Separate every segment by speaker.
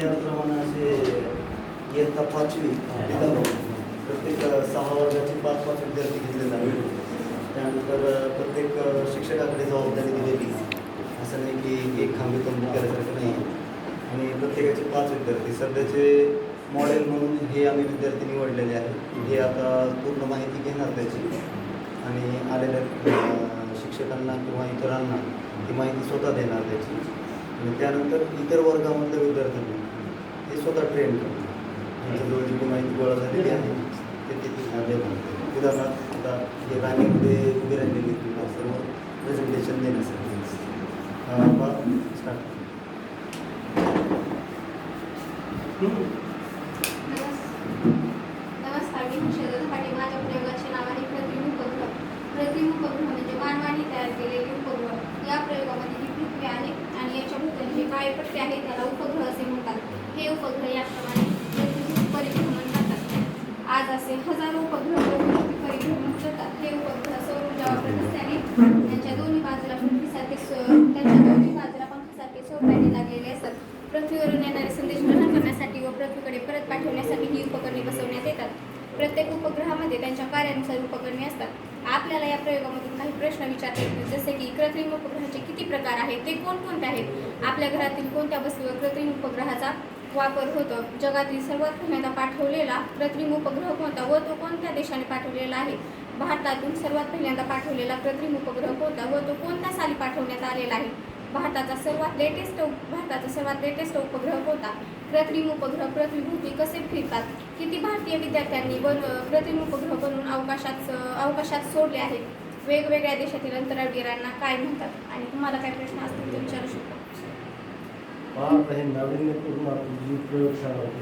Speaker 1: याप्रमाणे असे इयत्ता 5वी प्रत्येक 6 वर्गाचे 5-5 विद्यार्थी घेतले जावे. त्यानंतर प्रत्येक शिक्षकाकडे जबाबदारी दिलेली, असं नाही की एक खांबे तंबू केल्यासारखं नाही. आणि प्रत्येकाचे 5 विद्यार्थी सध्याचे मॉडेल म्हणून हे आम्ही विद्यार्थी निवडलेले आहेत. हे आता पूर्ण माहिती घेणार त्याची आणि आलेल्या शिक्षकांना किंवा इतरांना ती माहिती स्वतः देणार त्याची. आणि त्यानंतर इतर वर्गामधल्या विद्यार्थ्यांना ते स्वतः ट्रेन करणार. त्यांच्याजवळ जी माहिती गोळा झालेली आहे ते देणार. उदाहरणार्थ आता हे रांगेमध्ये उभी राहिलेली सर्व प्रेझेंटेशन देण्यासाठी स्टार्ट.
Speaker 2: नमस्कार, मी हर्षदा धपाटे. माझ्या प्रयोगाचे नाव आहे कृत्रिम उपग्रह. कृत्रिम उपग्रह म्हणजे मानवाने तयार केलेले उपग्रह. या प्रयोगामध्ये जी पृथ्वी आहे आणि याच्या भोवताली जे काळे पट्टे आहेत त्याला उपग्रह असे म्हणतात. हे उपग्रह याप्रमाणे पृथ्वी परिभ्रमण करतात. आज असे हजारो उपग्रह पृथ्वी परिभ्रमण करतात. हे उपग्रह सौर ऊर्जा वापरत असल्याने त्यांच्या दोन्ही बाजूला पंखासारखे सौर पॅनेल लागलेले असतात. पृथ्वीवरून येणारे संदेश ग्रहण करण्यासाठी व पृथ्वीकडे परत पाठवण्यासाठी ही उपकरणे बसवण्यात येतात. प्रत्येक उपग्रहामध्ये त्यांच्या कार्यानुसार उपकरणे असतात. आपल्याला या प्रयोगामधून काही प्रश्न विचारता येतील, जसे की कृत्रिम उपग्रहाचे किती प्रकार आहेत, ते कोणकोणते आहेत, आपल्या घरातील कोणत्या वस्तूवर कृत्रिम उपग्रहाचा वापर होतो, जगातील सर्वात पहिल्यांदा पाठवलेला कृत्रिम उपग्रह कोणता व तो कोणत्या देशाने पाठवलेला आहे, भारतातून सर्वात पहिल्यांदा पाठवलेला कृत्रिम उपग्रह कोणता व तो कोणत्या साली पाठवण्यात आलेला आहे, भारताचा सर्वात लेटेस्ट उपग्रह कोणता, कृत्रिम उपग्रह पृथ्वीभोवती कसे फिरतात, किती भारतीय विद्यार्थ्यांनी कृत्रिम उपग्रह बनवून अवकाशात सोडले आहेत, वेगवेगळ्या देशातील अंतराळवीरांना काय म्हणतात. आणि तुम्हाला काय प्रश्न असतील तर विचारू शकता.
Speaker 3: हे नाविन्यपूर्ण आपली प्रयोगशाळा होती.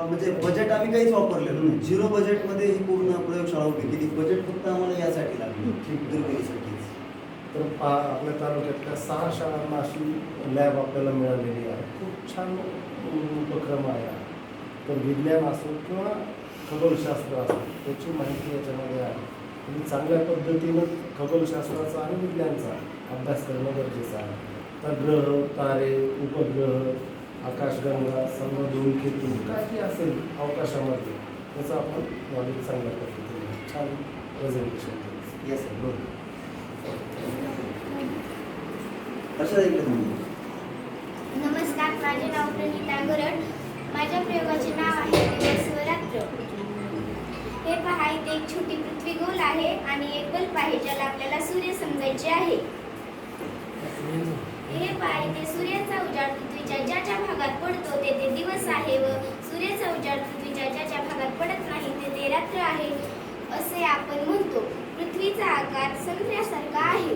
Speaker 1: म्हणजे बजेट आम्ही काहीच वापरलेलं नाही. 0 बजेटमध्ये ही पूर्ण प्रयोगशाळा होती. किती बजेट फक्त आम्हाला यासाठी लागली, दुर्बिणीसाठी.
Speaker 3: तर आपल्या तालुक्यातल्या 6 शाळांना अशी लॅब आपल्याला मिळालेली आहे. खूप छान उपक्रम आहे. तर विज्ञान असो किंवा खगोलशास्त्र असो त्याची माहिती याच्यामध्ये आहे. तुम्ही चांगल्या पद्धतीनं खगोलशास्त्राचा आणि विज्ञानचा अभ्यास करणं गरजेचं आहे. तर ग्रह, तारे, उपग्रह, आकाशगंगा, सर्व धूमकेतू काही असेल अवकाशामध्ये त्याचं आपण नॉलेज चांगल्या पद्धतीने छान प्रेझेंटेशन केलं.
Speaker 1: Yes sir. अशा
Speaker 4: नमस्कार, माझे नाव प्रणिता गरड. माझ्या प्रयोगाचे नाव आहे दिवस व रात्र. हे पहा, इथे एक छोटी पृथ्वी गोल आहे आणि एक बल्ब आहे ज्याला आपल्याला सूर्य समजायचे आहे. हे पहा, इथे सूर्याचा उजाड पृथ्वीच्या ज्या भागात पडतो तेथे दिवस आहे व सूर्याचा उजाड पृथ्वीच्या ज्या भागात पडत नाही तेथे रात्र आहे असे आपण म्हणतो. पृथ्वीचा आकार संत्र्यासारखा आहे.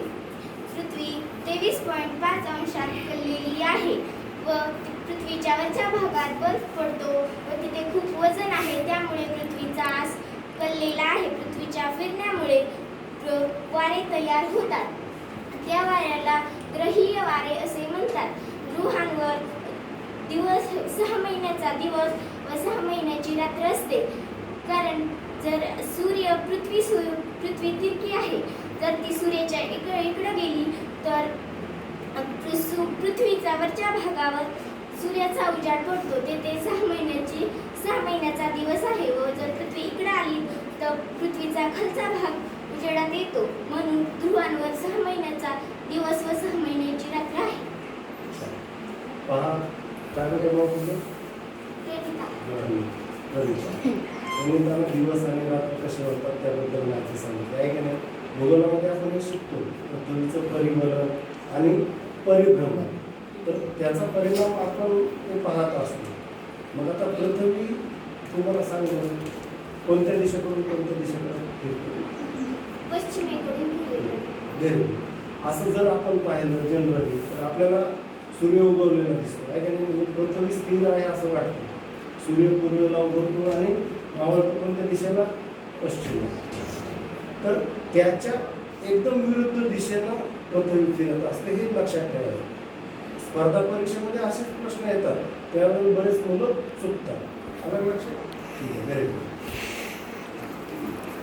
Speaker 4: पृथ्वी 23.5 अंशात कललेली आहे व पृथ्वीच्या वरच्या भागात बर्फ पडतो व तिथे खूप वजन आहे, त्यामुळे पृथ्वीचा आस कललेला आहे. पृथ्वीच्या फिरण्यामुळे वारे तयार होतात. त्या वाऱ्याला ग्रहीय वारे असे म्हणतात. गृहांवर 6 महिन्याचा दिवस व 6 महिन्याची रात्र असते, कारण जर पृथ्वी तिरकी आहे. जर ती सूर्याच्या इकडं गेली तर पृथ्वीच्या वरच्या भागावर सूर्याचा उजाड पडतो, तेथे 6 महिन्याचा दिवस आहे व जर पृथ्वी इकडे आली तर पृथ्वीचा खालचा भाग उजेडात येतो. म्हणून ध्रुवांवर 6 महिन्याचा दिवस व 6 महिन्याची रात्र आहे.
Speaker 3: पहा, काय म्हणतो दिवस आणि रात्र कसे होतात त्याबद्दल माहिती सांगितली आहे की नाही. भूगोलामध्ये आपण हे शिकतो पृथ्वीचं परिभ्रमण आणि परिभ्रमण, तर त्याचा परिणाम आपण ते पाहत असतो. मग आता पृथ्वी तुम्हाला सांगतो कोणत्या दिशेकडून कोणत्या दिशेकडे फिरतो,
Speaker 4: पश्चिमेकडून.
Speaker 3: असं जर आपण पाहिलं जनरली तर आपल्याला सूर्य उगवलेला दिसतो आहे की नाही. पृथ्वी स्थिर आहे असं वाटतं. सूर्य पूर्वेला उगवतो आणि मावळतो कोणत्या दिशेला, पश्चिम. तर त्याच्या एकदम विरुद्ध दिशेनं पृथ्वी फिरत असते, हे लक्षात ठेवायचं. स्पर्धा परीक्षेमध्ये असेच प्रश्न येतात, त्यावेळी बरेच मुलं चुकतात. आलं लक्षात? ठीक आहे, व्हेरी गुड.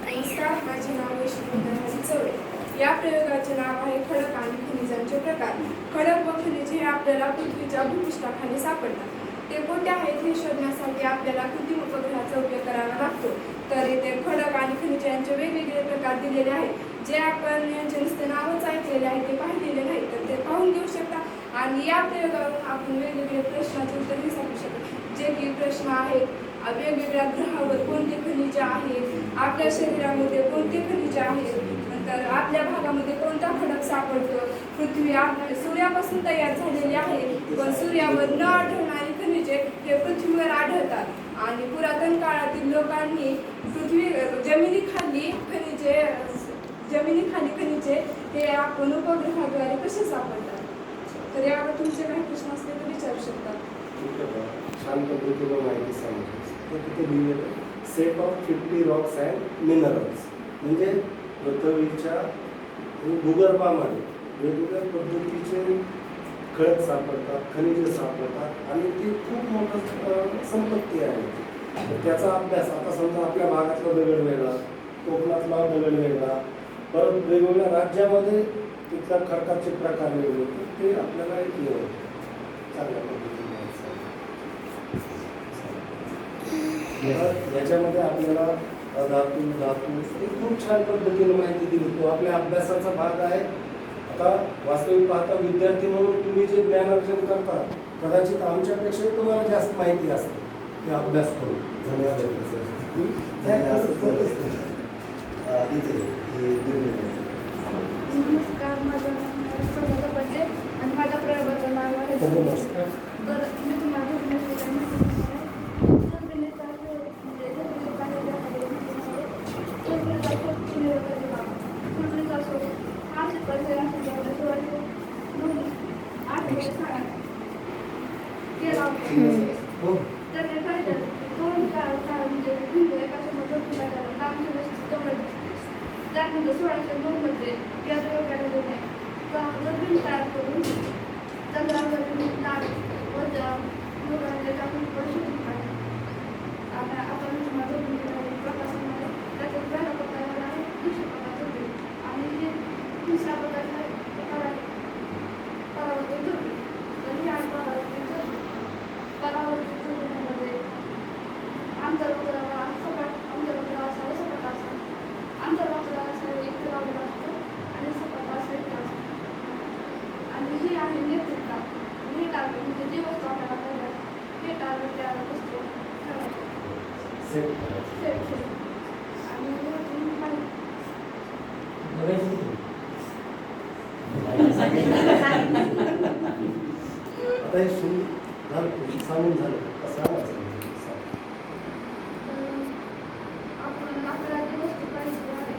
Speaker 5: नमस्कार, माझे नाव वैष्णवी चौरे. या प्रयोगाचे नाव आहे खडक आणि खनिजांचे प्रकार. खडक व खनिजे हे आपल्याला पृथ्वीच्या भूपृष्ठाखाली सापडतात. ते कोणते आहेत हे शोधण्यासाठी आपल्याला कृत्रिम उपग्रहाचा उपयोग करावा लागतो. तर इथे खडक आणि खनिजे यांचे वेगवेगळे प्रकार दिलेले आहेत. जे आपण यांचे नुसते नावच ऐकलेले आहे, ते पाहिलेले नाही, तर ते पाहून घेऊ शकता. आणि या प्रयोगावरून आपण वेगवेगळे प्रश्नाचे उत्तरही सांगू शकतो. जे की प्रश्न आहेत, वेगवेगळ्या ग्रहावर कोणते खनिजे आहेत, आपल्या शरीरामध्ये कोणते खनिजे आहेत, नंतर आपल्या भागामध्ये कोणता खडक सापडतो, पृथ्वी आपल्या सूर्यापासून तयार झालेली आहे, पण सूर्यावर न आढळणारी खनिजे हे पृथ्वीवर आढळतात. आणि पुरातन काळातील लोकांनी जमिनीखाली खनिजे हे आपण उपग्रहाद्वारे कसे सापडतात. तर यावर तुमचे काही प्रश्न असले तर विचारू शकता.
Speaker 3: छान पद्धतीने माहिती सांगितली. ते तिथे लिहिलेलं set of 50 Roxx and minerals, म्हणजे पृथ्वीच्या भूगर्भामध्ये वेगवेगळ्या पद्धतीचे खडक सापडतात, खनिजे सापडतात आणि ती खूप मोठं संपत्ती आहे. तर त्याचा अभ्यास आता समजा आपल्या भागातला दगड वेगळा, कोकणातला दगड वेगळा, परत वेगवेगळ्या राज्यामध्ये तिथल्या खडकाचे प्रकार वेगळे, ते आपल्याला एक चांगल्या पद्धतीने याच्यामध्ये आपल्याला धातू ही खूप छान पद्धतीने माहिती दिली. तो आपल्या अभ्यासाचा भाग आहे. आता वास्तविक पाहता विद्यार्थी म्हणून तुम्ही जे ज्ञानार्जन करता कदाचित आमच्यापेक्षा तुम्हाला जास्त माहिती असते ते अभ्यास करून.
Speaker 5: नमस्कार, माझं नाव समजा पडले आणि माझ्या प्रयोगाचं नाव आहे. तर मी तुम्हाला त्यानंतर 1602 मध्ये या प्रयोगाने तयार करून चंद्रावरील नाग व आपण प्रकाशामध्ये त्याचे ग्रह प्रकाराला दुसऱ्या प्रकारचे होते आणि हे तिसऱ्या प्रकारच्या परावर्तित होते. तर ह्या परावर्तित होण्यामध्ये आंतरवक्राला सपाट आंतरवक्र असावा, सपाट असावा, आंतरवक्र असावे एक लावलेला असतो आणि सपाट असा एक असतो. आणि ही आहे नेतृत्व. हे टार्गेट म्हणजे जी वस्तू आपल्याला करायला हे टार्गेट त्याला वस्तू आणि
Speaker 3: आता हे सांगून झालं कसं
Speaker 5: आपण आपल्याला जी वस्तू पाहिजे आहे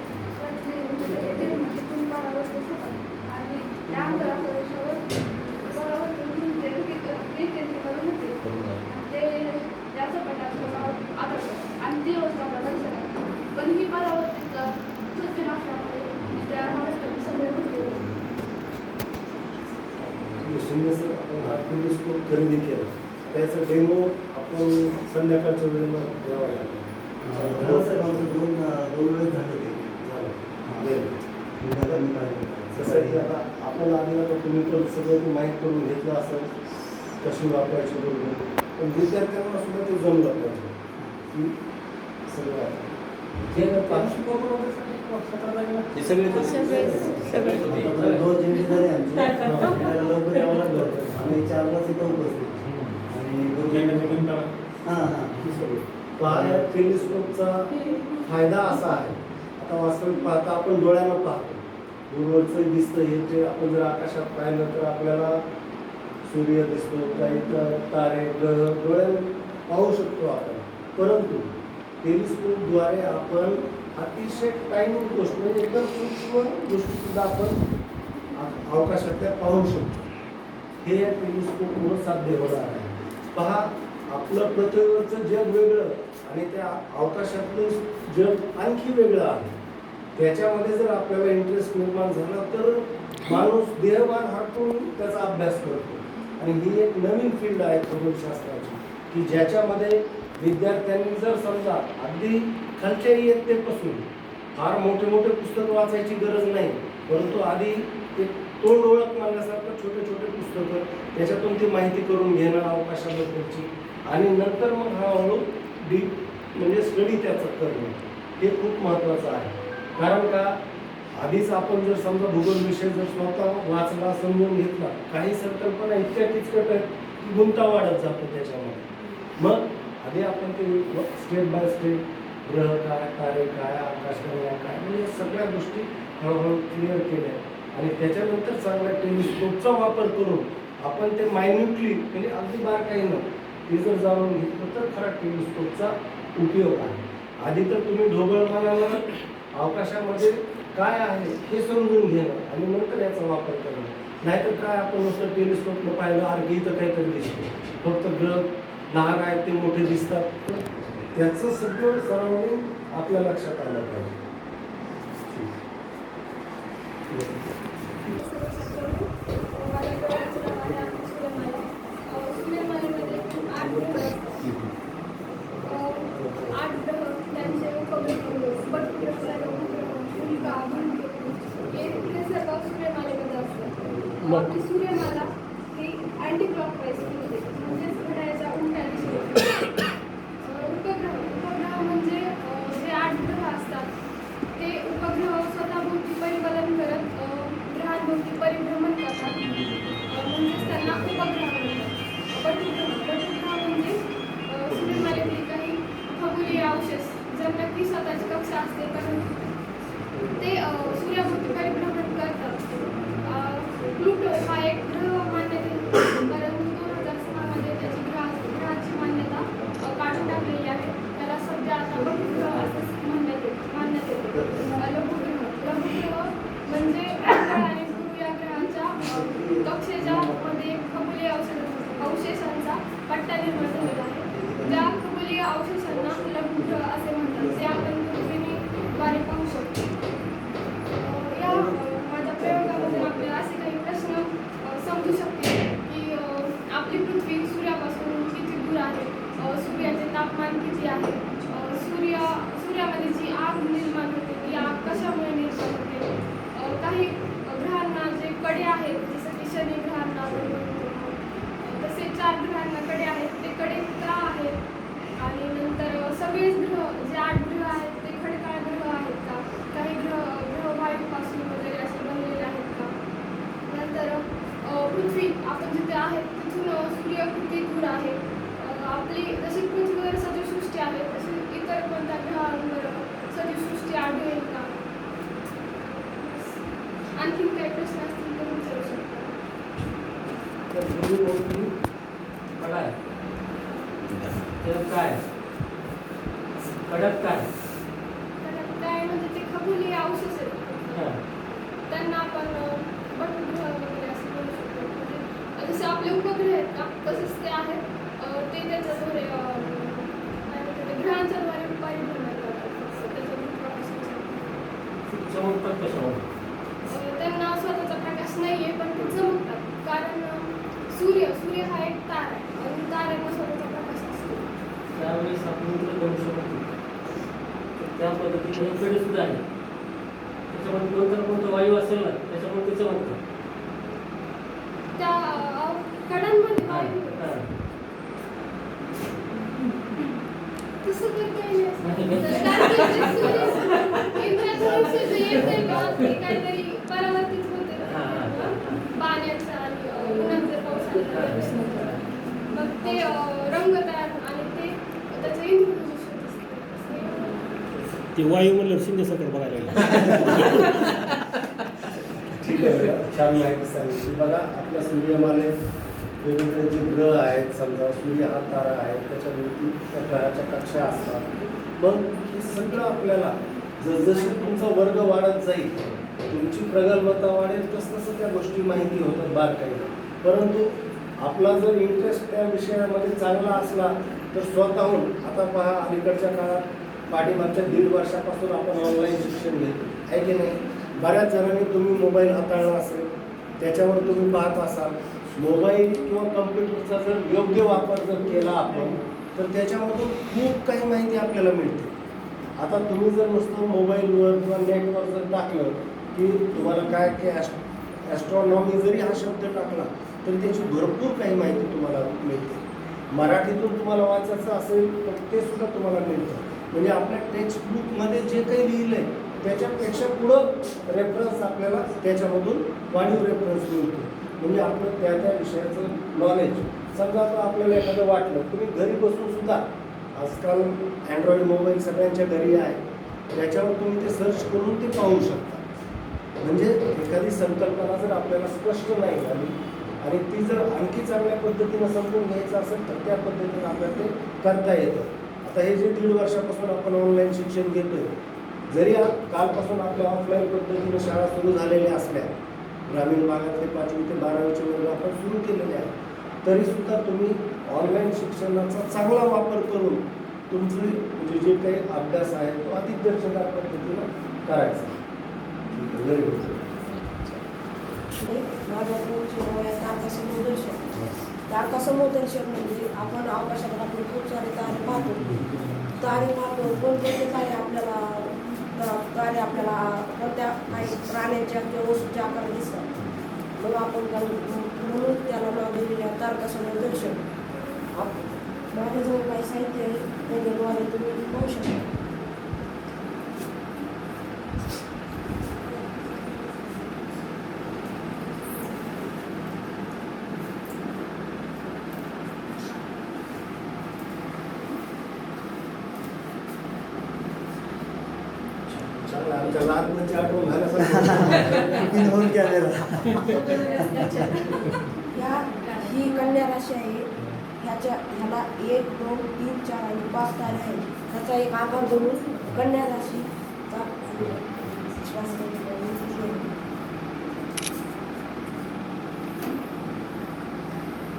Speaker 5: आणि त्या अंतरावर ते जास्त प्रकारचं आढळतं आणि ती वस्तू आपल्याला लक्षात आहे. पण ही परावर्तित सूचना असल्यामुळे त्या महाराष्ट्रातील सगळे गोष्टी
Speaker 3: आपण हा टेलिस्कोप खरेदी केला, त्याचा डेमो आपण संध्याकाळच्या वेळेला द्यावा लागेल.
Speaker 1: दोन वेळेस झालं ते
Speaker 3: त्यासाठी आता आपण आधी आता तुम्ही पण सगळं माहीत करून घेतलं असेल कशी वापरायची बरोबर, पण विद्यार्थ्यांना सुद्धा ते जमलं पाहिजे की सगळं
Speaker 1: हे सगळे दोन जिल्हे झाले आमचे. आपल्याला लवकर यावं लागलं. आम्ही 4 वाजता इथं उपस्थित आणि
Speaker 3: पहा टेलिस्कोपचा फायदा असा आहे. आता वास्तविक पाहता आपण डोळ्यानं पाहतो, दूरवरचं दिसतं, हे जे आपण जर आकाशात पाहिलं तर आपल्याला सूर्य दिसतो, काही तारे ग्रह डोळ्यानं पाहू शकतो आपण. परंतु टेलिस्कोपद्वारे आपण अतिशय टाईम गोष्ट म्हणजे एकदम सूक्ष्म गोष्टीसुद्धा आपण अवकाशातल्या पाहू शकतो. हे या टेलिस्कोपमुळे साध्य होणार आहे. पहा आपलं पृथ्वीवरचं जग वेगळं आणि त्या अवकाशातलं जग आणखी वेगळं आहे. त्याच्यामध्ये जर आपल्याला इंटरेस्ट निर्माण झाला तर माणूस देहभान हटून त्याचा अभ्यास करतो. आणि ही एक नवीन फील्ड आहे खगोलशास्त्राची की ज्याच्यामध्ये विद्यार्थ्यांनी जर समजा अगदी खालच्या इयत्तेपासून फार मोठे मोठे पुस्तकं वाचायची गरज नाही, परंतु आधी एक तोंड ओळख मारण्यासारखं छोटे छोटे पुस्तकं, त्याच्यातून ती माहिती करून घेणं अवकाशाबद्दलची, आणि नंतर मग हळूहळू डीप म्हणजे स्टडी त्याचं करणं हे खूप महत्त्वाचं आहे. कारण का आधीच आपण जर समजा भूगोल विषय जर स्वतः वाचला, समजून घेतला, काही संकल्पना इतक्या किचकट आहेत की गुंता वाढत जातो त्याच्यामध्ये. मग आधी आपण ते स्टेप बाय स्टेप ग्रह काय, तारे काय, आकाशगंगा काय, म्हणजे सगळ्या गोष्टी हळूहळू क्लिअर केल्या, आणि त्याच्यानंतर चांगल्या टेलिस्कोपचा वापर करून आपण ते मायन्युटली म्हणजे अगदी बारकाईनं ते जर जाणून घेतलं तर खरा टेलिस्कोपचा उपयोग आहे. आधी तर तुम्ही ढोबळमानाला अवकाशामध्ये काय आहे हे समजून घेणं आणि नंतर याचा वापर करणं. नाहीतर काय आपण नुसतं टेलिस्कोपनं पाहिलं अरे इथं काहीतरी दिसतं, फक्त ग्रह लहान आहेत ते मोठे दिसतात, तर त्याचं सगळं सराउंडिंग आपल्या लक्षात आलं पाहिजे.
Speaker 5: सूर्यमालेमध्ये 8 ग्रह, 8 ग्रह, त्यांचे उपग्रह, बटुग्रह, उल्का, धूमकेतू हे सर्व सूर्यमालेमध्ये असतात. आपली सूर्यमाला ही अँटी क्लॉकवाईज फिरते, म्हणजेच घड्याळाच्या उलट्या दिशेने. उपग्रह म्हणजे जे 8 ग्रह असतात ते उपग्रह स्वतःभोवती परिभ्रमण करत ग्रहांभोवती परिभ्रमण करतात, म्हणजेच त्यांना उपग्रह म्हणतात. बटुग्रह म्हणजे सूर्यमालेतील काही खगोलीय अवशेष ज्यांना की स्वतःची कक्षा असते परंतु ते सूर्याभोवती परिभ्रमण करतात. प्लुटो हा एक ग्रह मानण्यात येतो, परंतु 2006 मध्ये त्याची ग्रहाची मान्यता काढून टाकलेली आहे. त्याला सध्या आता लघुग्रह असं मानण्यात येते. लघुग्रह म्हणजे मंगळ आणि गुरु या ग्रहाच्या कक्षेच्या मध्ये खगोलीय अवशेषांचा पट्टा निर्माण झालेला आहे. त्या खगोलीय अवशेषांना लघुग्रह असे म्हणतात, जे आपण दूरबीणीद्वारे पाहू शकतो. या माझ्या प्रयोगामध्ये आपल्याला असे काही प्रश्न समजू शकते की आपली पृथ्वी सूर्यापासून किती दूर आहे, सूर्याचे तापमान किती आहे, सूर्यामध्ये जी आग निर्माण होते ती आग कशामुळे निर्माण होते, काही ग्रहांना जे कडे आहेत जसं की शनी ग्रहांना तसे 4 ग्रहांना कडे आहेत, ते कडे का आहेत, आणि नंतर सगळेच ग्रह जे 8 ग्रह आहेत ते खडकाळ ग्रह आहेत का, काही ग्रह वायूपासून वगैरे असे बनलेले आहेत का. नंतर पृथ्वी आपण जिथे आहे तिथून सूर्य किती दूर आहे, आपली जशी पृथ्वीवर सजीवसृष्टी आहे तशी इतर कोणत्या ग्रहांवर सजीवसृष्टी आढळेल का. आणखीन काही प्रश्न असतील तर विचारू शकता.
Speaker 6: काय काय कडक काय
Speaker 5: काय म्हणजे ते खगोलीय अवशेष आहेत, त्यांना आपण बटुग्रह वगैरे असं बोलू शकतो. म्हणजे जसे आपले उपग्रह आहेत का तसेच ते आहेत, ते त्याच्याद्वारे काय म्हणतात ते ग्रहांच्याद्वारे परिभ्रमण करतात.
Speaker 6: चमकतात कशावर
Speaker 5: त्यांना स्वतःचा प्रकाश नाही आहे पण ते चमकतात, कारण सूर्य हा एक तारा आहे आणि ताऱ्यांना स्वतःचा प्रकाश असतो.
Speaker 6: त्यावेळेस आपण करू शकतो त्या पद्धतीने कडे सुद्धा आहे, त्याच्यामध्ये कोणता वायू असेल ना त्याच्यामुळे ते चमकतात.
Speaker 5: त्या कडांमध्ये वायू तसं तर काही नाही, काहीतरी परावर्तित होते पाण्याचा आणि उन्हात जर पाऊस आला मग ते रंग तयार आणि ते त्याचं इंद्रधनुष्य
Speaker 7: ते वायू म्हणलं शिंदे सरकार बघायला लागलं.
Speaker 3: ठीक आहे, छान माहिती सांगितली. बघा आपल्या सूर्यमालेत वेगवेगळे जे ग्रह आहेत, समजा सूर्य हा तारा आहे, त्याच्यावरती त्या ग्रहाच्या कक्षा असतात. मग हे सगळं आपल्याला जसजसे तुमचा वर्ग वाढत जाईल, तुमची प्रगल्भता वाढेल, तसतसं त्या गोष्टी माहिती होतात बारकाईने. परंतु आपला जर इंटरेस्ट त्या विषयामध्ये चांगला असला तर स्वतःहून, आता पहा अलीकडच्या काळात पाठीमागच्या 1.5 वर्षापासून आपण ऑनलाईन शिक्षण घेतो आहे की नाही. बऱ्याच जणांनी तुम्ही मोबाईल हाताळला असेल, त्याच्यावर तुम्ही पाहत असाल. मोबाईल किंवा कम्प्युटरचा जर योग्य वापर जर केला आपण तर त्याच्यामधून खूप काही माहिती आपल्याला मिळते. आता तुम्ही जर नुसतं मोबाईलवर किंवा नेटवर जर टाकलं की तुम्हाला काय की ॲस्ट्रॉनॉमी जरी हा शब्द टाकला तरी त्याची भरपूर काही माहिती तुम्हाला मिळते. मराठीतून तुम्हाला वाचायचं असेल तर ते सुद्धा तुम्हाला मिळतं. म्हणजे आपल्या टेक्स्टबुकमध्ये जे काही लिहिलं आहे त्याच्यापेक्षा पुढं रेफरन्स आपल्याला त्याच्यामधून वाढीव रेफरन्स मिळतो. म्हणजे आपलं त्या त्या विषयाचं नॉलेज समजा आता आपल्याला एखादं वाटलं तुम्ही घरी बसून सुद्धा आजकाल अँड्रॉइड मोबाईल सगळ्यांच्या घरी आहे, त्याच्यावर तुम्ही ते सर्च करून ते पाहू शकता. म्हणजे एखादी संकल्पना जर आपल्याला स्पष्ट नाही झाली आणि ती जर आणखी चांगल्या पद्धतीनं समजून घ्यायचं असेल तर त्या पद्धतीनं आपल्याला ते करता येतं. आता हे जे 1.5 वर्षापासून आपण ऑनलाईन शिक्षण घेतोय, जरी कालपासून आपल्या ऑफलाईन पद्धतीनं शाळा सुरू झालेल्या असल्या, ग्रामीण भागातले 5वी ते 12वीचे वर्ग आपण सुरू केलेले आहे, तरीसुद्धा तुम्ही ऑनलाईन शिक्षणाचा चांगला वापर करून तुमचे म्हणजे जे काही अभ्यास आहे तो अधिक दर्जेदार पद्धतीनं करायचा. Very good.
Speaker 8: माझ्या आकाशसमोदर्शक. ते आकाशसमोदर्शक म्हणजे आपण आकाशात आपण खूप सारे तारे पाहतो. कोणकोणते तारे आपल्याला कोणत्या काही प्राण्यांच्या किंवा वस्तूच्या आकारात दिसतात. मग आपण म्हणून त्याला नाव दिलेले आहे तारकासमोदर्शक. माझ्याजवळ काही साहित्य आहे त्याच्याद्वारे तुम्ही पाहू शकता.
Speaker 3: आमच्या लहानपणीची आठवण झाल्यासारखं
Speaker 1: होऊन कॅमेरा.
Speaker 8: ही कन्या राशी आहे. ह्याला 1, 2, 3, 4 आणि 5 तारे आहेत. ह्याचा एक आकार बनवून कन्या राशीचा श्वास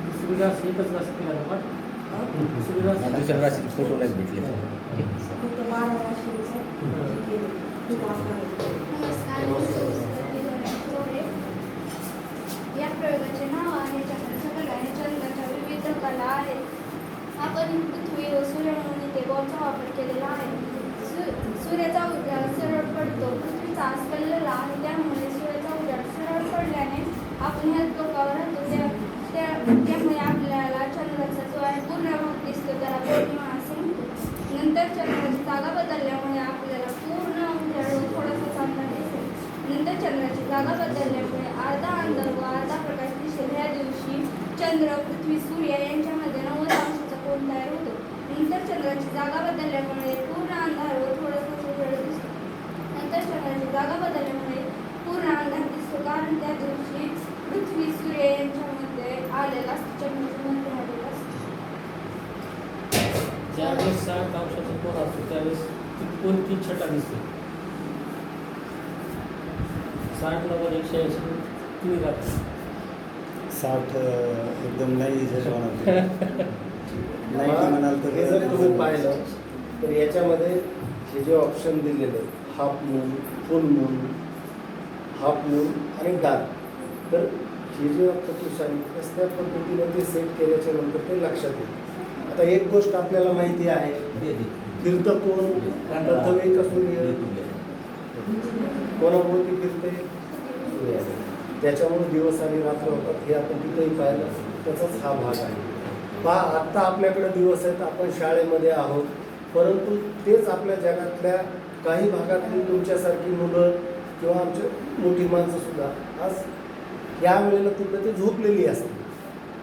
Speaker 6: दुसरी राशी एकच राशी केला ना पण दुसरी राशी
Speaker 7: दुसऱ्या राशीत फोटो नाही भेटले.
Speaker 8: फक्त 12 राशीचं खूप आकार आहे.
Speaker 2: नमस्कार. या प्रयोगाचे नाव आहे चंद्रशकल आणि चंद्राच्या विविध कला आहेत. आपण पृथ्वी व सूर्य म्हणून इथे बॉलचा वापर केलेला आहे. सूर्याचा उजाड सरळ पडतो. पृथ्वीचा आस पडलेला आहे, त्यामुळे सूर्याचा उजाड सरळ पडल्याने आपण ह्या टोकावर राहतो. त्यामुळे आपल्याला चंद्राचा जो आहे पूर्ण भाग दिसतो, त्याला पौर्णिमा असे म्हणतो. नंतर चंद्राची जागा बदलल्यामुळे आपल्याला पूर्ण उजाड व थोडासा चांदणा दिसेल. नंतर चंद्राची जागा बदलल्यामुळे अर्धा अंधार व अर्धा प्रकाश दिसेल. ह्या दिवशी चंद्र, पृथ्वी, सूर्य यांच्यामध्ये 90 अंशाचा कोन तयार होतो. नंतर चंद्राची जागा बदलल्यामुळे पूर्ण अंधार व थोडासा उजेड दिसतो. नंतर चंद्राची जागा बदलल्यामुळे पूर्ण अंधार दिसतो, कारण त्या दिवशी पृथ्वी, सूर्य यांच्यामध्ये आलेला असतो. चंद्राच्या मध्यभागी असतो.
Speaker 6: ज्यावेळेस 60 अंशाचा कोन असतो त्यावेळेस कोणती छटा दिसते? 60, 90, 180 तुम्ही घालता.
Speaker 1: 60 एकदम नाही नाही म्हणाल तर
Speaker 3: हे जर तुम्ही पाहिलं तर याच्यामध्ये हे जे ऑप्शन दिलेले आहेत हाफ मून, फुल मून, हाफ मून आणि डार्क, तर हे जे चतुर्साई त्या पद्धतीने ते सेट केल्याच्या नंतर ते लक्षात येईल. आता एक गोष्ट आपल्याला माहिती आहे, फिरतं कोण? पृथ्वी का सूर्य? कोणाभोवती फिरते? सूर्य. त्याच्यामुळे दिवस आणि रात्र होतात हे आपण तिथेही पाहिलं, त्याचाच हा भाग आहे. पहा, आत्ता आपल्याकडे दिवस आहेत, आपण शाळेमध्ये आहोत, परंतु तेच आपल्या जगातल्या काही भागातली तुमच्यासारखी मुलं किंवा आमच्या मोठी माणसं सुद्धा आज या वेळेला तिथं ते झोपलेली असते,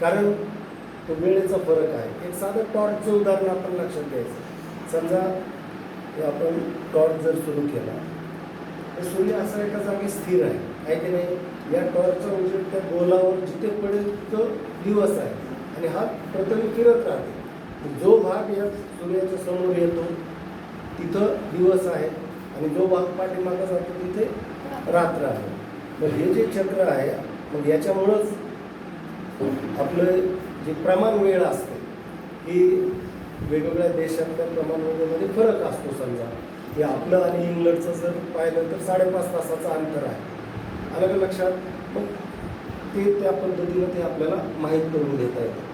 Speaker 3: कारण तो वेळेचा फरक आहे. एक साधं टॉर्चचं उदाहरण आपण लक्षात घ्यायचं. समजा हे आपण टॉर्च जर सुरू केला तर सूर्य असा एका जागी स्थिर आहे की नाही? या टॉर्चचा उजेड त्या गोलावर जिथे पडेल तो दिवस आहे आणि हा प्रथम फिरत राहते. जो भाग या सूर्याच्या समोर येतो तिथं दिवस आहे आणि जो भाग पाठीमागे जातो तिथे रात्र आहे. मग हे जे चक्र आहे, मग याच्यामुळंच आपलं जे प्रमाण वेळ असते ही वेगवेगळ्या देशातल्या प्रमाण वेळेमध्ये फरक असतो. समजा हे आपलं आणि इंग्लंडचं जर पाहिलं तर 5.5 तासाचं अंतर आहे. आलं का लक्षात? मग ते त्या पद्धतीनं ते आपल्याला माहीत करून घेता येतं.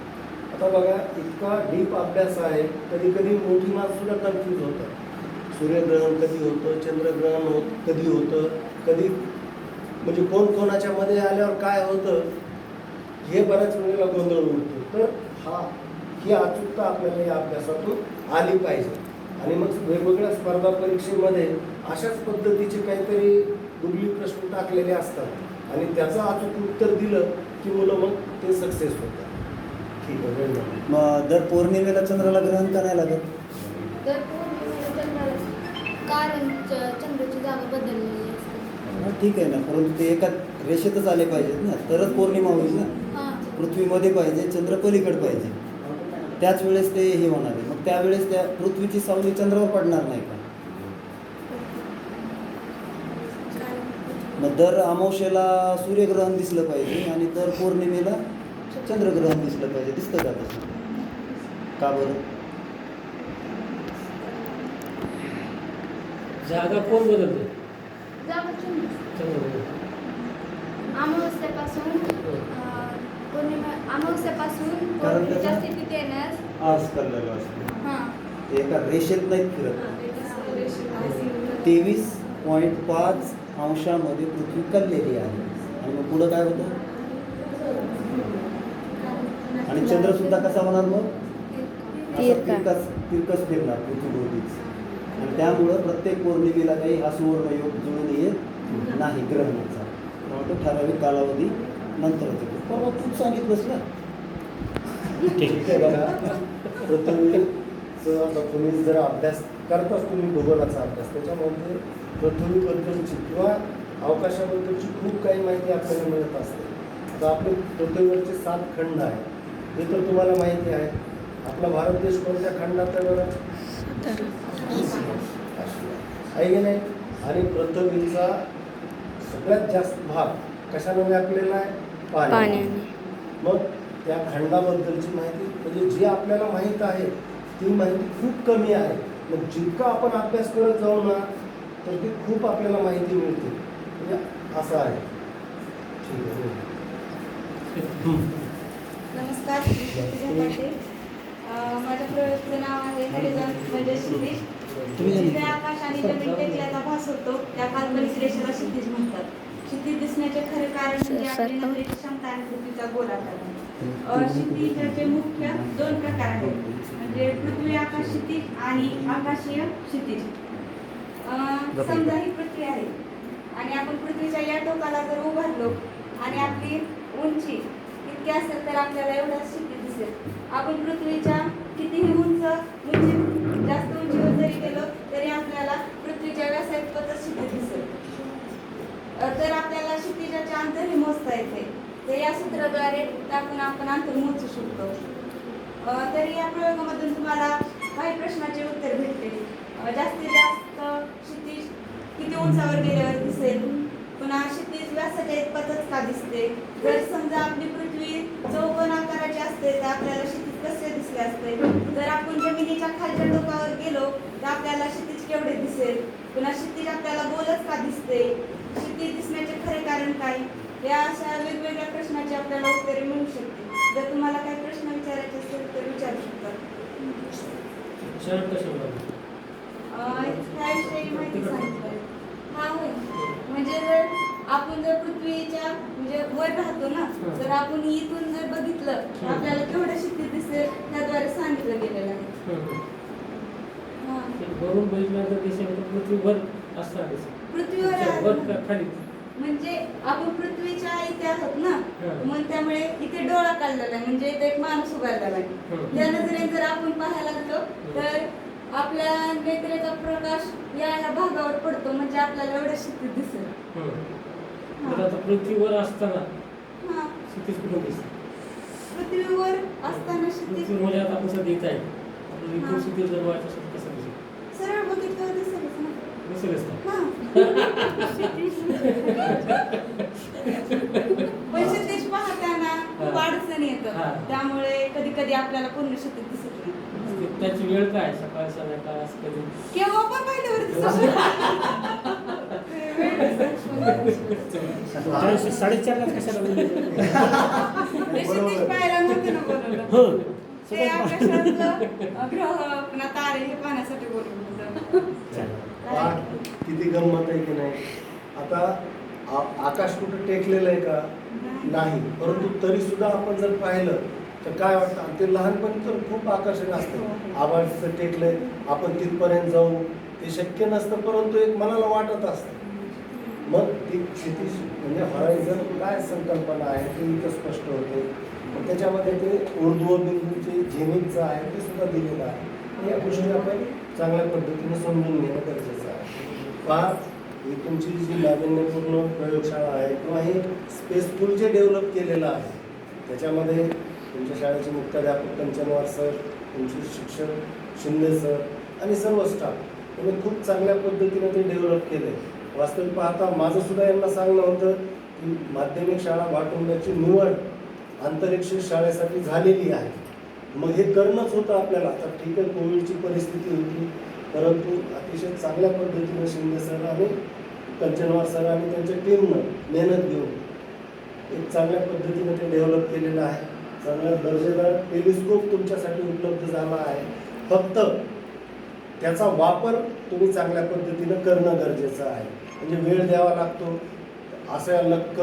Speaker 3: आता बघा, इतका डीप अभ्यास आहे, कधी कधी मोठी माणसंसुद्धा कन्फ्यूज होतात. सूर्यग्रहण कधी होतं, चंद्रग्रहण कधी होतं, कधी म्हणजे कोण कोणाच्या मध्ये आल्यावर काय होतं हे बऱ्याच वेळेला गोंधळ उडतो. तर ही अचूकता आपल्याला या अभ्यासातून आली पाहिजे. आणि मग वेगवेगळ्या स्पर्धा परीक्षेमध्ये अशाच पद्धतीचे काहीतरी दुबळी प्रश्न टाकलेले असतात आणि त्याचं अचूक उत्तर दिलं की मुलं मग ते सक्सेस होतात. ठीक आहे, धन्यवाद.
Speaker 1: मग दर पौर्णिमेला चंद्राला ग्रहण का नाही लागत?
Speaker 2: तर पौर्णिमेला चंद्राला कारण चंद्राची जागा बदललेली असते.
Speaker 1: हा, ठीक आहे ना, परंतु ते एका रेषेतच आले पाहिजेत ना, तरच पौर्णिमा होईल ना.
Speaker 2: हां
Speaker 1: पृथ्वीमध्ये पाहिजे, चंद्र पलीकडे पाहिजे, त्याच वेळेस ते हे होणार आहे. मग त्यावेळेस त्या पृथ्वीची सावली चंद्रावर पडणार नाही का? मग दर अमावस्येला सूर्यग्रहण दिसलं पाहिजे आणि दर पौर्णिमेला चंद्रग्रहण दिसलं पाहिजे. दिसतं का तसं? का बरं?
Speaker 6: जागा कोण बदलते?
Speaker 2: जागा चंद्र
Speaker 6: चंद्र बदलतो.
Speaker 2: अमावस्येपासून अमावस्येपासून
Speaker 1: कारण
Speaker 2: पौर्णिमेच्या
Speaker 1: त्याचा-
Speaker 2: स्थितीत येण्यास
Speaker 1: आज कळलेलं असतं
Speaker 2: हां
Speaker 1: ते एका रेषेत नाहीत फिरत. 23.5 अंशामध्ये पृथ्वी कललेली आहे आणि मग पुढं काय होतं? आणि चंद्र सुद्धा कसा होणार मग? असा तिरकस फिरणार पृथ्वीभोवतीच. आणि त्यामुळं प्रत्येक पौर्णिमेला काही हा सुवर्ण योग जुळून येत नाही ग्रहणाचा. तो ठराविक कालावधी नंतरच येतो. परवा तूच सांगितलंस ना.
Speaker 3: ठीक आहे बघा, पृथ्वीचं आता तुम्ही जर अभ्यास करताच तुम्ही भूगोलाचा अभ्यास, त्याच्यामध्ये पृथ्वीबद्दलची किंवा अवकाशाबद्दलची खूप काही माहिती आपल्याला मिळत असते. आता आपले पृथ्वीवरचे 7 खंड आहेत हे तर तुम्हाला माहिती आहे. आपला भारत देश कोणत्या खंडात आहे बरं? आहे की नाही? आणि पृथ्वीचा सगळ्यात जास्त भाग कशाने व्यापलेला आहे? पाण्याने. मग त्या खंडाबद्दलची माहिती म्हणजे जी आपल्याला माहीत आहे ती माहिती खूप कमी आहे. मग जितका आपण अभ्यास करत जाऊ ना तर ती खूप आपल्याला माहिती मिळते. म्हणजे असं आहे. ठीक आहे.
Speaker 9: नमस्कार, मी पाटील. माझ्या प्रयोगाचं नाव आहे हरिजन म्हणजे क्षितिज. जिथे आकाश आणि जमीन टेकल्याचा भास होतो त्या काल्पनिक रेषेला क्षितिज म्हणतात. क्षितिज दिसण्याचे खरे कारण म्हणजे आपली नजरेची क्षमता आणि पृथ्वीचा गोलाकार. क्षितिजाचे मुख्य 2 प्रकार आहेत, म्हणजे पृथ्वी आकाश क्षितिज आणि आकाशीय क्षितिज. समजा ही पृथ्वी आहे आणि आपण पृथ्वीच्या या टोकाला जर उभारलो आणि आपली उंची इतकी असेल तर आपल्याला एवढा क्षितिज दिसेल. आपण पृथ्वीच्या कितीही जास्त उंचीवर जरी गेलो तरी आपल्याला पृथ्वीच्या व्यासाइतपतच क्षितिज दिसेल. तर आपल्याला क्षितिजाचे अंतर हे मोजता येते. तर या सूत्राद्वारे टाकून आपण अंतर मोजू शकतो. तरी या प्रयोगामधून तुम्हाला काही प्रश्नाचे उत्तर भेटतील. जास्तीत जास्त क्षितिज किती उंचावर गेल्यावर दिसेल, पुन्हा क्षितिज व्यासाच्या इतपतच का दिसते. जर समजा आपली पृथ्वी चौकोन आकाराची असते तर आपल्याला क्षितिज कसे दिसले असते. जर आपण जमिनीच्या खालच्या टोकावर गेलो तर आपल्याला क्षितिज केवढे दिसेल. पुन्हा क्षितिज आपल्याला गोलच का दिसते. क्षितिज दिसण्याचे खरे कारण काय. या अशा वेगवेगळ्या प्रश्नाची आपल्याला उत्तरे मिळू शकते. जर तुम्हाला काही प्रश्न विचारायचे असेल तर विचारू शकता. त्याविषयी माहिती सांगितलं. हा होय, म्हणजे जर पृथ्वीच्या म्हणजे वर राहतो ना तर आपण इथून जर बघितलं तर आपल्याला केवढं क्षितिज दिसेल त्याद्वारे सांगितलं गेलेलं आहे.
Speaker 6: वरून बघितल्यानंतर दिसेल पृथ्वीवर असणार दिसेल.
Speaker 9: पृथ्वीवर
Speaker 6: खाली
Speaker 9: म्हणजे आपण पृथ्वीच्या इथे आहोत ना, मग त्यामुळे इथे डोळा काढलेला आहे, म्हणजे इथे एक माणूस उभारलेला आहे. त्या नजरेने जर आपण पाहायला लागलो तर आपल्या नेत्रेचा प्रकाश या भागावर पडतो, म्हणजे आपल्याला एवढं क्षितिज दिसेल.
Speaker 6: आता पृथ्वीवर असताना
Speaker 9: हा,
Speaker 6: क्षितिज कुठून दिसते?
Speaker 9: पृथ्वीवर असताना क्षितिज
Speaker 6: पृथ्वी म्हणजे आता आपण सध्या इथं आहे. आपण इथून क्षितिज जर व्हायचं असेल कसं दिसेल?
Speaker 9: सरळ बघितलं दिसेलच ना.
Speaker 6: दिसेलच ना.
Speaker 9: हा. पण क्षितिज पाहताना खूप अडचण येतं, त्यामुळे कधी कधी आपल्याला पूर्ण क्षितिज दिसत नाही.
Speaker 6: त्याची वेळ काय? सकाळ संध्याकाळ असं कधी?
Speaker 9: केव्हा पण पाहिल्यावर दिसत.
Speaker 7: 4:30 कशाला बोलले?
Speaker 9: क्षितिज पाहायला नव्हतं ना बोलवलं. ते आकाशातलं ग्रह पुन्हा तारे हे पाहण्यासाठी बोलवलं.
Speaker 3: किती गंमत आहे की नाही. आता आकाश कुठं टेकलेलं आहे का? नाही. परंतु तरी सुद्धा आपण जर पाहिलं तर काय वाटतं, आणि ते लहानपणी तर खूप आकर्षण असतं. आभाळाचं टेकलंय, आपण तिथपर्यंत जाऊ, ते शक्य नसतं, परंतु एक मनाला वाटत असतं. मग ती क्षितिज म्हणजे हॉरायझन काय संकल्पना आहे ती इथं स्पष्ट होते. मग त्याच्यामध्ये ते ऊर्ध्वबिंदूचे झेनिथचं आहे ते सुद्धा दिलेलं आहे. या गोष्टी आपण चांगल्या पद्धतीने समजून घेणं गरजेचं आहे. पहा, ही तुमची जी नाविन्यपूर्ण प्रयोगशाळा आहे किंवा हे स्पेसफुल जे डेव्हलप केलेलं आहे, त्याच्यामध्ये तुमच्या शाळेचे मुख्याध्यापक कंचनवार सर, तुमचे शिक्षक शिंदे सर आणि सर्व स्टाफ यांनी खूप चांगल्या पद्धतीने ते डेव्हलप केलं आहे. वास्तविक पाहता माझं सुद्धा यांना सांगणं होतं की माध्यमिक शाळा वाटवण्याची निवड आंतरशिक्षण शाळेसाठी झालेली आहे. मग हे करणंच होतं आपल्याला. आता ठीक आहे, कोविडची परिस्थिती होती, परंतु अतिशय चांगल्या पद्धतीने शिंदे सर आणि कंचनवार सर आणि त्यांच्या टीमनं मेहनत घेऊन एक चांगल्या पद्धतीने ते डेव्हलप केलेलं आहे. चांगला दर्जेदार टेलिस्कोप तुमच्यासाठी उपलब्ध झाला आहे. फक्त त्याचा वापर तुम्ही चांगल्या पद्धतीनं करणं गरजेचं आहे. म्हणजे वेळ द्यावा लागतो. अशा लख्ख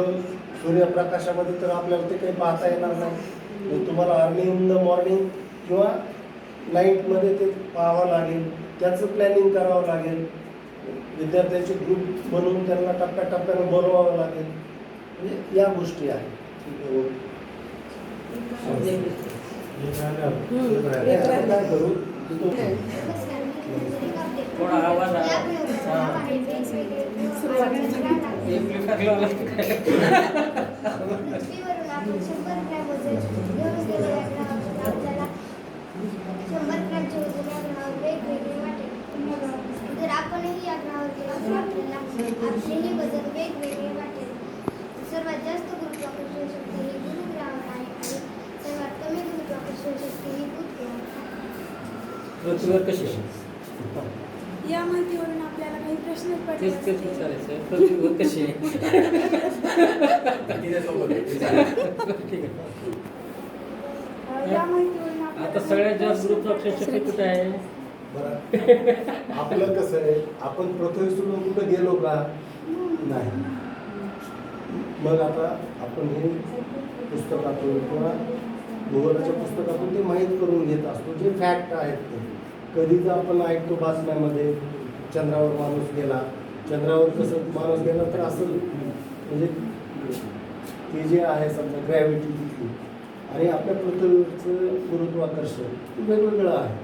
Speaker 3: सूर्यप्रकाशामध्ये तर आपल्याला ते काही पाहता येणार नाही. तुम्हाला अर्ली इन द मॉर्निंग किंवा नाईटमध्ये ते पाहावं लागेल, त्याचं प्लॅनिंग करावं लागेल. विद्यार्थ्यांचे ग्रुप बनवून त्यांना टप्प्याटप्प्यानं बोलवावं लागेल. म्हणजे या गोष्टी आहेत. काय करू
Speaker 6: थोडा आवाज
Speaker 4: पृथ्वीवरून आपण 100 ग्रॅम वजन घेऊन गेलेल्या ग्रहावर आपल्याला 100 ग्रॅमचे वजन या ग्रहावर वेगवेगळे वाटेल. जर आपणही या ग्रहावर गेलो तर आपल्याला आपलेही वजन वेगवेगळे वाटेल. सर्वात जास्त गुरुत्वाकर्षण शक्ती ही गुरु ग्रहावर आहे आणि सर्वात कमी गुरुत्वाकर्षण शक्ती ही बुध ग्रहावर.
Speaker 6: पृथ्वीवर कशी
Speaker 5: या माहितीवरून आपल्याला काही प्रश्न पडले
Speaker 6: तेच विचारायचं, पृथ्वीवर कशी आहे?
Speaker 5: या माहितीवरून
Speaker 6: आता सगळ्यात जास्त गुरुत्वाकर्षण शक्ती कुठे आहे?
Speaker 3: बरं, आपलं कसं आहे, आपण पृथ्वी सोडून कुठं गेलो का? नाही. मग आता आपण हे पुस्तकातून किंवा भूगोलाच्या पुस्तकातून ते माहीत करून घेत असतो जे फॅक्ट आहेत ते. कधीच आपण ऐकतो बातम्यामध्ये चंद्रावर माणूस गेला, चंद्रावर कसं माणूस गेला तर असं म्हणजे ते जे आहे समजा ग्रॅव्हिटी तिथली आणि आपल्या पृथ्वीवरचं गुरुत्वाकर्षण वेगवेगळं आहे.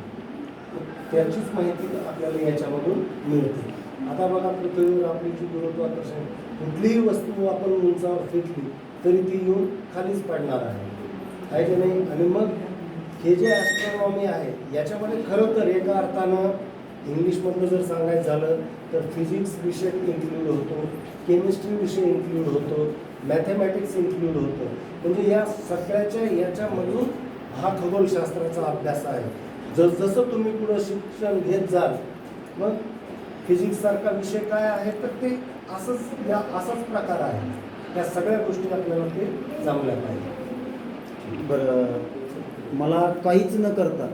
Speaker 3: त्याचीच माहिती आपल्याला याच्यामधून मिळते. आता बघा, पृथ्वीवर आपली जी गुरुत्वाकर्षण कुठलीही वस्तू आपण उंचावर फेकली तरी ती येऊन खालीच पडणार आहे की नाही. आणि मग हे जे ॲस्ट्रॉनॉमी आहे याच्यामध्ये खरं तर एका अर्थानं इंग्लिशमधलं जर सांगायचं झालं तर फिजिक्स विषय इन्क्लूड होतो, केमिस्ट्री विषय इन्क्लूड होतो, मॅथमॅटिक्स इन्क्लूड होतं. म्हणजे या सगळ्याच्या याच्यामधून हा खगोलशास्त्राचा अभ्यास आहे. जसं तुम्ही पुढं शिक्षण घेत जाल मग फिजिक्ससारखा विषय काय आहे तर ते असाच प्रकार आहे. या सगळ्या गोष्टी आपल्याला ते जमल्या पाहिजे.
Speaker 1: बरं, मला काहीच न करता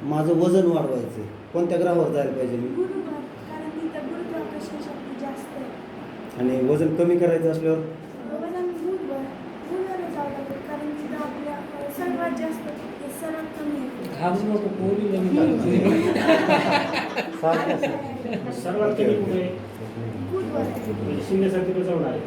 Speaker 1: माझं वजन वाढवायचं, कोणत्या ग्रहावर जायला पाहिजे मी?
Speaker 5: गुरुवार, कारण तिथं गुरुत्वाकर्षण शक्ती जास्त आहे.
Speaker 1: आणि वजन कमी करायचं असल्यावर
Speaker 5: वजन गुरुवार जावं लागेल, कारण तिथं आपल्या सर्वात जास्त हे सर्वात कमी आहे.
Speaker 6: घाबरू नको, पोरी सर्वात कमी कुठे आहे?
Speaker 5: गुरुवार
Speaker 6: म्हणजे शिंदेसाठी जाऊन आहे.